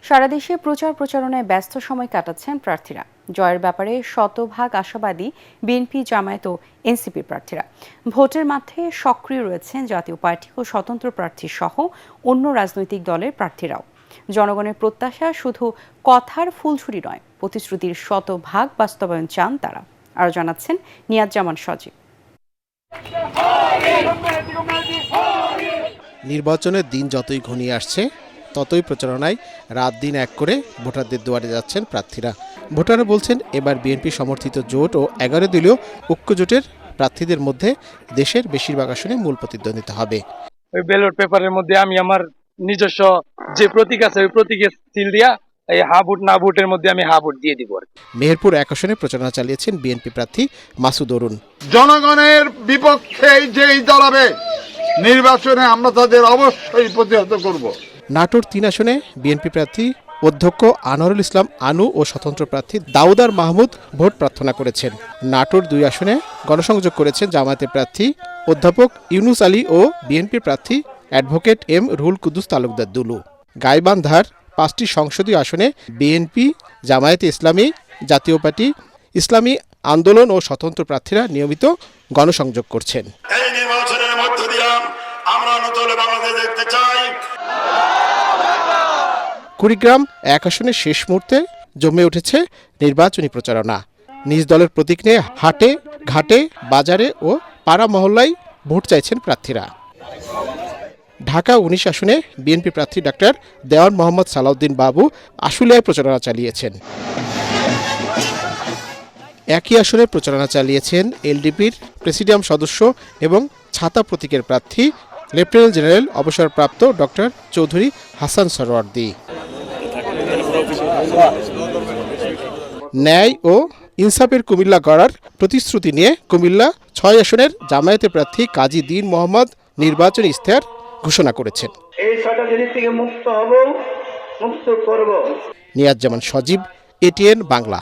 সারা দেশে প্রচার প্রচারণায় ব্যস্ত সময় কাটাচ্ছেন প্রার্থীরা। জয়ের ব্যাপারে শতভাগ আশাবাদী বিএনপি, জামায়াত ও এনসিপি প্রার্থীরা। ভোটের মাঠে সক্রিয় রয়েছেন জাতীয় পার্টি ও স্বতন্ত্র প্রার্থী সহ অন্য রাজনৈতিক দলের প্রার্থীরাও। জনগণের প্রত্যাশা শুধু কথার ফুলঝুরি নয়, প্রতিশ্রুতির শতভাগ বাস্তবায়ন চান তারা। আরও জানাচ্ছেন নিয়াজ্জামান সজীব। নির্বাচনের দিন যতই ঘনিয়ে আসছে ততই প্রচারণায় রাত দিন এক করে ভোটারদের দুয়ারে যাচ্ছেন প্রার্থীরা। ভোটাররা বলছেন এবার বিএনপি সমর্থিত জোট ও 11 দলীয় ঐক্য জোটের প্রার্থীদের মধ্যে দেশের বেশিরভাগ আসনে মূল প্রতিদ্বন্দ্বিতা হবে। ওই ব্যালট পেপারের মধ্যে আমি আমার নিজস্ব যে প্রতীক আছে ওই প্রতীকের সিল দিয়া এই হা ভোট না ভোটের মধ্যে আমি হা ভোট দিয়ে দিব। মেহেরপুর 1 আসনে প্রচারণা চালিয়েছেন বিএনপি প্রার্থী মাসুদ অরুণ। জনগণের বিপক্ষে যেই দল হবে নির্বাচনে আমরা তাদের অবশ্যই প্রতিহত করব। নাটোর 3 আসনে বিএনপি প্রার্থী অধ্যক্ষ আনোয়ারুল ইসলাম আনু ও স্বতন্ত্র প্রার্থী দাউদার মাহমুদ ভোট প্রার্থনা করেছেন। নাটোর 2 আসনে গণসংযোগ করেছেন জামায়াতের প্রার্থী অধ্যাপক ইউনুস আলী ও বিএনপি প্রার্থী অ্যাডভোকেট এম রুহুল কুদ্দুস তালুকদার দুলু। গাইবান্ধার 5টি সংসদীয় আসনে বিএনপি, জামায়াতে ইসলামী, জাতীয় পার্টি, ইসলামী আন্দোলন ও স্বতন্ত্র প্রার্থীরা নিয়মিত গণসংযোগ করছেন। এই নির্বাচনের মধ্য দিয়ে আমরা নতুন বাংলাদেশ দেখতে চাই। কুড়িগ্রাম 1 আসনে শেষ মুহূর্তে জমে উঠেছে নির্বাচনী প্রচারণা। নিজ দলের প্রতীক নিয়ে হাটে, ঘাটে, বাজারে ও পাড়া মহল্লায় ভোট চাইছেন প্রার্থীরা। ঢাকা 19 আসনে বিএনপি প্রার্থী ডাক্তার দেওয়ান মোহাম্মদ সালাউদ্দিন বাবু আশুলিয়ায় প্রচারণা চালিয়েছেন। একই আসনে প্রচারণা চালিয়েছেন এলডিপির প্রেসিডিয়াম সদস্য এবং ছাতা প্রতীকের প্রার্থী লেফটেন্যান্ট জেনারেল অবসরপ্রাপ্ত ডক্টর চৌধুরী হাসান সরওয়ার্দী। ন্যায় ও ইনসাফের কুমিল্লা গড়ার প্রতিশ্রুতি নিয়ে কুমিল্লা 6 আসনের জামায়াতের প্রার্থী কাজী দ্বীন মোহাম্মদ নির্বাচনী ইশতেহার ঘোষণা করেছেন। এই 6টা জিনিস থেকে মুক্ত হব, মুক্ত করব। নিয়াজ্জামান সজীব, এটিএন বাংলা।